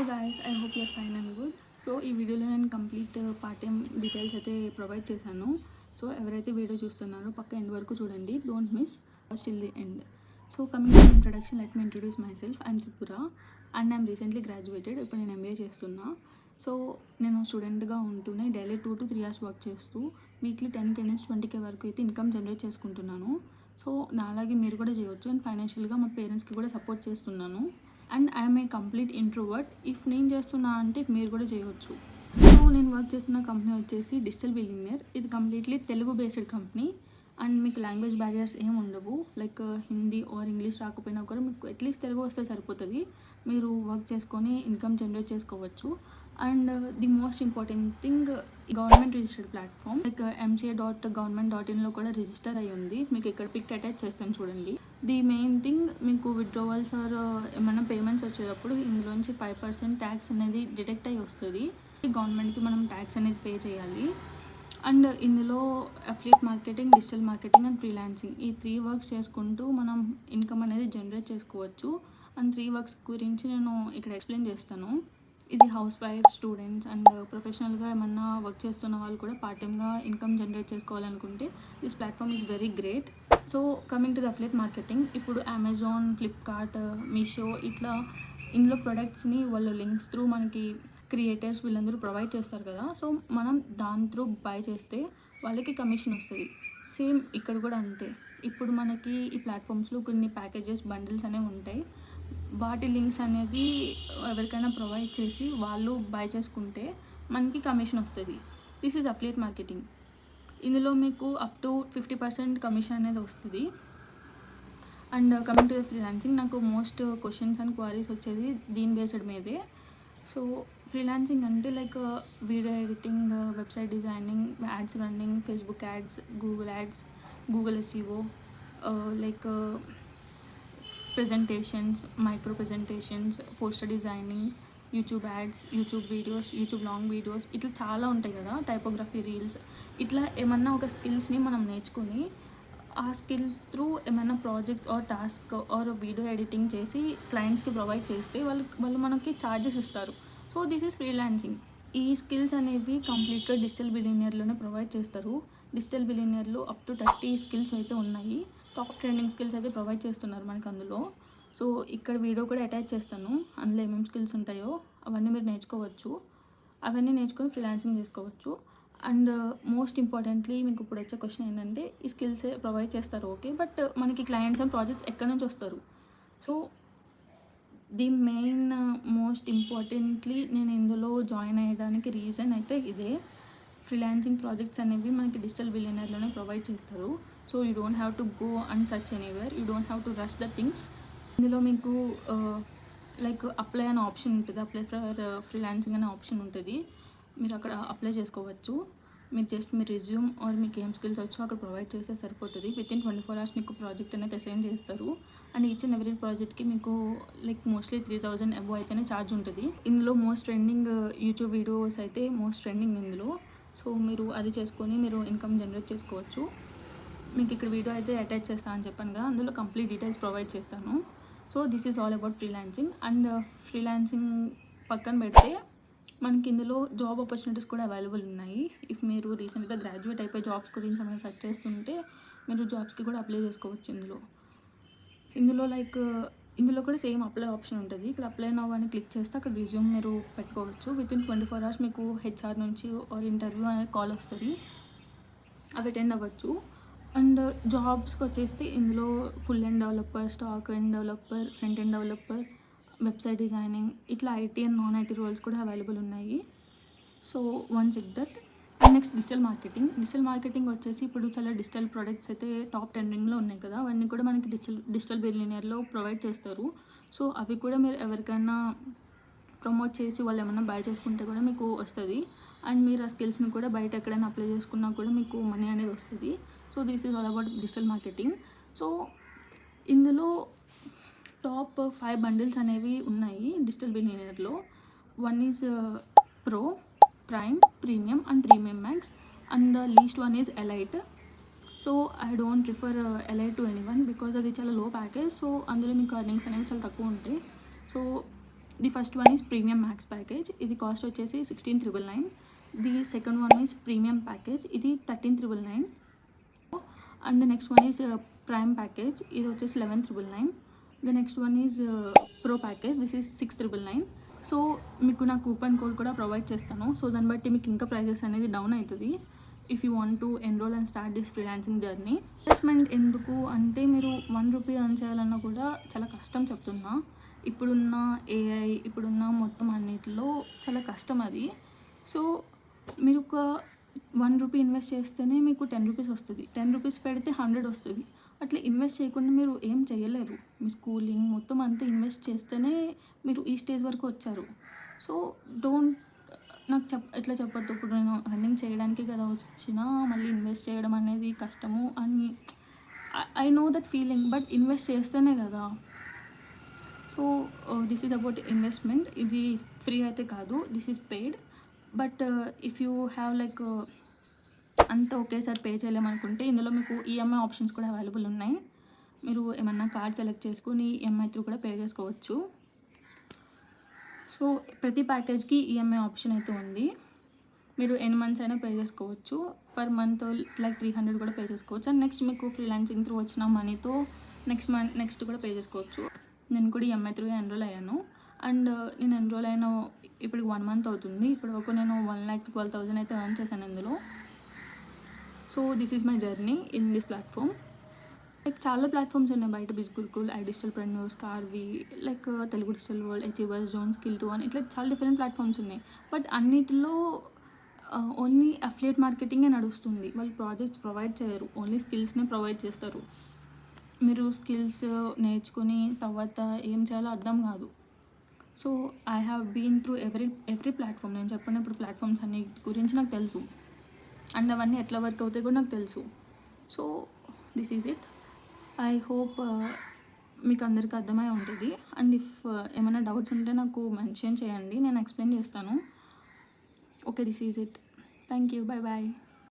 Guys, I hope your fine and good. So ఈ వీడియోలో నేను కంప్లీట్ పార్ట్ టైం డీటెయిల్స్ అయితే ప్రొవైడ్ చేశాను. సో ఎవరైతే వీడియో చూస్తున్నారో పక్క ఎండ్ వరకు చూడండి, don't miss still the end. So coming to introduction, let me introduce my self. I'm Tripura and I'm recently graduated. ఇప్పుడు నేను ఎంబీఏ చేస్తున్నా. సో నేను స్టూడెంట్గా ఉంటూనే డైలీ 2 to 3 hours వర్క్ చేస్తూ వీక్లీ 10K నుంచి 20K వరకు అయితే ఇన్కమ్ జనరేట్ చేసుకుంటున్నాను. సో నాలాగే మీరు కూడా చేయవచ్చు అండ్ ఫైనాన్షియల్గా మా పేరెంట్స్కి కూడా సపోర్ట్ చేస్తున్నాను. And I'm a complete introvert. If నేను చేస్తున్నా అంటే మీరు కూడా చేయవచ్చు. సో నేను వర్క్ చేస్తున్న కంపెనీ వచ్చేసి డిజిటల్ బిలియనియర్. ఇది completely Telugu based company and మీకు లాంగ్వేజ్ బ్యారియర్స్ ఏమి ఉండవు. లైక్ హిందీ ఆర్ ఇంగ్లీష్ రాకపోయినా కూడా మీకు అట్లీస్ట్ తెలుగు వస్తే సరిపోతుంది. మీరు వర్క్ చేసుకొని ఇన్కమ్ జనరేట్ చేసుకోవచ్చు. And the most important thing, government registered platform like mca.government.in కూడా రిజిస్టర్ అయ్యి ఉంది. మీకు ఇక్కడ పిక్ అటాచ్ చేస్తాను చూడండి. ది మెయిన్ థింగ్, మీకు విత్డ్రావల్స్ ఆర్ ఏమైనా పేమెంట్స్ వచ్చేటప్పుడు ఇందులోంచి 5% ట్యాక్స్ అనేది డిడక్ట్ అయ్యి వస్తుంది. గవర్నమెంట్కి మనం ట్యాక్స్ అనేది పే చేయాలి. అండ్ ఇందులో affiliate marketing, digital marketing and freelancing, ఈ 3 వర్క్స్ చేసుకుంటూ మనం ఇన్కమ్ అనేది జనరేట్ చేసుకోవచ్చు. అండ్ 3 వర్క్స్ గురించి నేను ఇక్కడ ఎక్స్ప్లెయిన్ చేస్తాను. ఇది హౌస్ వైఫ్, స్టూడెంట్స్ అండ్ ప్రొఫెషనల్గా ఏమన్నా వర్క్ చేస్తున్న వాళ్ళు కూడా పార్ట్ టైమ్గా ఇన్కమ్ జనరేట్ చేసుకోవాలనుకుంటే this platform is very great. So coming to the affiliate marketing, ఇప్పుడు అమెజాన్, ఫ్లిప్కార్ట్, మీషో ఇట్లా ఇందులో ప్రొడక్ట్స్ని వాళ్ళు లింక్స్ త్రూ మనకి క్రియేటర్స్ వీళ్ళందరూ ప్రొవైడ్ చేస్తారు కదా. సో మనం దాని త్రూ బై చేస్తే వాళ్ళకి కమిషన్ వస్తుంది. సేమ్ ఇక్కడ కూడా అంతే. ఇప్పుడు మనకి ఈ ప్లాట్ఫామ్స్లో కొన్ని ప్యాకేజెస్, బండిల్స్ అనేవి ఉంటాయి. వాటి లింక్స్ అనేది ఎవరికైనా ప్రొవైడ్ చేసి వాళ్ళు బై చేసుకుంటే మనకి కమిషన్ వస్తుంది. This is affiliate marketing. ఇందులో మీకు అప్ టు 50% కమిషన్ అనేది వస్తుంది. And coming to the freelancing, నాకు మోస్ట్ క్వశ్చన్స్ అండ్ క్వారీస్ వచ్చేది దీని బేస్డ్ మీదే. సో ఫ్రీలాన్సింగ్ అంటే like video editing, website designing, ads running, Facebook ads, Google ads, Google SEO, like presentations, micro presentations, poster designing, YouTube ads, YouTube videos, YouTube long videos, ఇట్లా చాలా ఉంటాయి కదా. Typography, reels, ఇట్లా ఏమన్నా ఒక స్కిల్స్ని మనం నేర్చుకుని ఆ స్కిల్స్ త్రూ ఏమైనా projects or task or video editing చేసి క్లయింట్స్కి ప్రొవైడ్ చేస్తే వాళ్ళు మనకి ఛార్జెస్ ఇస్తారు. So this is freelancing. ఈ స్కిల్స్ అనేవి కంప్లీట్గా డిజిటల్ బిలియనియర్లోనే ప్రొవైడ్ చేస్తారు. డిజిటల్ బిలియనియర్లో అప్ టు 30 స్కిల్స్ అయితే ఉన్నాయి. టాప్ ట్రెండింగ్ స్కిల్స్ అయితే ప్రొవైడ్ చేస్తున్నారు మనకు అందులో. సో ఇక్కడ వీడియో కూడా అటాచ్ చేస్తాను. అందులో ఏమేమి స్కిల్స్ ఉంటాయో అవన్నీ మీరు నేర్చుకోవచ్చు. అవన్నీ నేర్చుకొని ఫ్రీలాన్సింగ్ చేసుకోవచ్చు. అండ్ మోస్ట్ ఇంపార్టెంట్లీ మీకు ఇప్పుడు వచ్చే క్వశ్చన్ ఏంటంటే, ఈ స్కిల్స్ ప్రొవైడ్ చేస్తారు ఓకే, బట్ మనకి క్లయింట్స్ అండ్ ప్రాజెక్ట్స్ ఎక్కడి నుంచి వస్తారు? So the main most importantly నేను ఇందులో జాయిన్ అయ్యడానికి రీజన్ అయితే ఇదే. ఫ్రీలాన్సింగ్ ప్రాజెక్ట్స్ అనేవి మనకి డిజిటల్ బిలియనర్లోనే ప్రొవైడ్ చేస్తారు. So you don't have to go and search anywhere, you don't have to rush the things. ఇందులో మీకు లైక్ అప్లై అనే ఆప్షన్ ఉంటుంది, అప్లై ఫర్ ఫ్రీలాన్సింగ్ అనే ఆప్షన్ ఉంటుంది. మీరు అక్కడ అప్లై చేసుకోవచ్చు. మీరు జస్ట్ మీ రెజ్యూమ్ ఆర్ మీకు ఏం స్కిల్స్ వచ్చో అక్కడ ప్రొవైడ్ చేస్తే సరిపోతుంది. వితిన్ 24 hours మీకు ప్రాజెక్ట్ అనేది అసైన్ చేస్తారు. అండ్ ఈచ్ అండ్ ఎవ్రీ ప్రాజెక్ట్కి మీకు లైక్ మోస్ట్లీ 3,000 అబోవ్ అయితేనే ఛార్జ్ ఉంటుంది. ఇందులో మోస్ట్ ట్రెండింగ్ యూట్యూబ్ వీడియోస్ అయితే మోస్ట్ ట్రెండింగ్ ఇందులో. సో మీరు అది చేసుకొని మీరు ఇన్కమ్ జనరేట్ చేసుకోవచ్చు. మీకు ఇక్కడ వీడియో అయితే అటాచ్ చేస్తాను అని చెప్పాను కదా, అందులో కంప్లీట్ డీటెయిల్స్ ప్రొవైడ్ చేస్తాను. So this is all about freelancing. And freelancing పక్కన పెడితే మనకి ఇందులో జాబ్ ఆపర్చునిటీస్ కూడా అవైలబుల్ ఉన్నాయి. ఇఫ్ మీరు రీసెంట్గా గ్రాడ్యుయేట్ అయిపోయి జాబ్స్ గురించి ఏమైనా సెర్చ్ చేస్తుంటే మీరు జాబ్స్కి కూడా అప్లై చేసుకోవచ్చు. ఇందులో లైక్ ఇందులో కూడా సేమ్ అప్లై ఆప్షన్ ఉంటుంది. ఇక్కడ అప్లై నౌ అని క్లిక్ చేస్తే అక్కడ రిజ్యూమ్ మీరు పెట్టుకోవచ్చు. వితిన్ 24 hours మీకు HR నుంచి ఆర్ ఇంటర్వ్యూ అనే కాల్ వస్తుంది, అవి అటెండ్ అవ్వచ్చు. అండ్ జాబ్స్కి వచ్చేస్తే ఇందులో full end developer, stack end developer, front end developer, website designing, ఇట్లా IT and non IT roles కూడా అవైలబుల్ ఉన్నాయి. So one check that. And next digital marketing వచ్చేసి ఇప్పుడు చాలా డిజిటల్ ప్రొడక్ట్స్ అయితే టాప్ ట్రెండింగ్లో ఉన్నాయి కదా, అవన్నీ కూడా మనకి డిజిటల్ బిలియనియర్లో ప్రొవైడ్ చేస్తారు. సో అవి కూడా మీరు ఎవరికైనా ప్రమోట్ చేసి వాళ్ళు ఏమైనా బై చేసుకుంటే కూడా మీకు వస్తుంది. అండ్ మీరు ఆ స్కిల్స్ని కూడా బయట ఎక్కడైనా అప్లై చేసుకున్నా కూడా మీకు మనీ అనేది వస్తుంది. So this is all about digital marketing. So ఇందులో టాప్ 5 బండిల్స్ అనేవి ఉన్నాయి డిజిటల్ బిలియనియర్లో. One is pro, prime, premium and premium max. And the least one is elite. So I don't prefer elite to anyone because అది చాలా లో package. So అందులో మీకు earnings అనేవి చాలా తక్కువ ఉంటాయి. So the first one is premium max package, ఇది కాస్ట్ వచ్చేసి 16,999. The second one is premium package, ఇది 13,999. And the next one is prime package, ఇది వచ్చేసి 11,999. The next one is pro package, this is 6,999. So మీకు నా coupon code కూడా provide చేస్తాను. So దాన్ని బట్టి మీకు ఇంకా ప్రైజెస్ అనేది డౌన్ అవుతుంది if you want to enrol and start this freelancing journey. Investment ఎందుకు అంటే మీరు ₹1 ఎర్న్ చేయాలన్నా కూడా చాలా కష్టం చెప్తున్నా. ఇప్పుడున్న ఏఐ, ఇప్పుడున్న మొత్తం అన్నిటిలో చాలా కష్టం అది. సో మీరు ఒక ₹1 ఇన్వెస్ట్ చేస్తేనే మీకు ₹10 వస్తుంది. ₹10 పెడితే 100 వస్తుంది. అట్లా ఇన్వెస్ట్ చేయకుండా మీరు ఏం చేయలేరు. మీ స్కూలింగ్ మొత్తం అంతా ఇన్వెస్ట్ చేస్తేనే మీరు ఈ స్టేజ్ వరకు వచ్చారు. సో నాకు ఎట్లా చెప్పొద్దు, ఇప్పుడు నేను రన్నింగ్ చేయడానికి కదా వచ్చినా మళ్ళీ ఇన్వెస్ట్ చేయడం అనేది కష్టము అని I know that feeling, but invest చేస్తేనే కదా. So this is about investment. ఇది ఫ్రీ అయితే కాదు, this is paid. But if you have like అంతా ఒకేసారి పే చేయలేమనుకుంటే ఇందులో మీకు ఈఎంఐ ఆప్షన్స్ కూడా అవైలబుల్ ఉన్నాయి. మీరు ఏమన్నా కార్డ్ సెలెక్ట్ చేసుకుని ఈఎంఐ త్రూ కూడా పే చేసుకోవచ్చు. సో ప్రతి ప్యాకేజ్కి ఈఎంఐ ఆప్షన్ అయితే ఉంది. మీరు ఎన్ని మంత్స్ అయినా పే చేసుకోవచ్చు. పర్ మంత్ లైక్ 300 కూడా పే చేసుకోవచ్చు. అండ్ నెక్స్ట్ మీకు ఫ్రీలాన్సింగ్ త్రూ వచ్చిన మనీతో నెక్స్ట్ కూడా పే చేసుకోవచ్చు. నేను కూడా ఈఎంఐ త్రూ ఎన్రోల్ అయ్యాను. అండ్ నేను ఎన్రోల్ అయిన ఇప్పుడు 1 మంత్ అవుతుంది. ఇప్పుడు వరకు నేను 1,12,000 అయితే ఎర్న్ చేశాను ఇందులో. So this is my journey in this platform. Like చాలా ప్లాట్ఫామ్స్ ఉన్నాయి బయట, biz Gurukul, I digitalpreneurs, Karvy, like Telugu digital world, achievers, zone, skill 2 అని ఇట్లా చాలా డిఫరెంట్ ప్లాట్ఫామ్స్ ఉన్నాయి. బట్ అన్నిటిలో ఓన్లీ అఫిలియేట్ మార్కెటింగే నడుస్తుంది. వాళ్ళు ప్రాజెక్ట్స్ ప్రొవైడ్ చేయరు, ఓన్లీ స్కిల్స్నే ప్రొవైడ్ చేస్తారు. మీరు స్కిల్స్ నేర్చుకుని తర్వాత ఏం చేయాలో అర్థం కాదు. So I have been through every platform. నేను చెప్పినప్పుడు ప్లాట్ఫామ్స్ అన్ని గురించి నాకు తెలుసు. అండ్ అవన్నీ ఎట్లా వర్క్ అవుతాయి కూడా నాకు తెలుసు. So this is it. I hope మీకు అందరికీ అర్థమై ఉంటుంది. అండ్ ఇఫ్ ఏమైనా డౌట్స్ ఉంటే నాకు మెన్షన్ చేయండి, నేను ఎక్స్ప్లెయిన్ చేస్తాను. Okay, this is it. Thank you. Bye bye.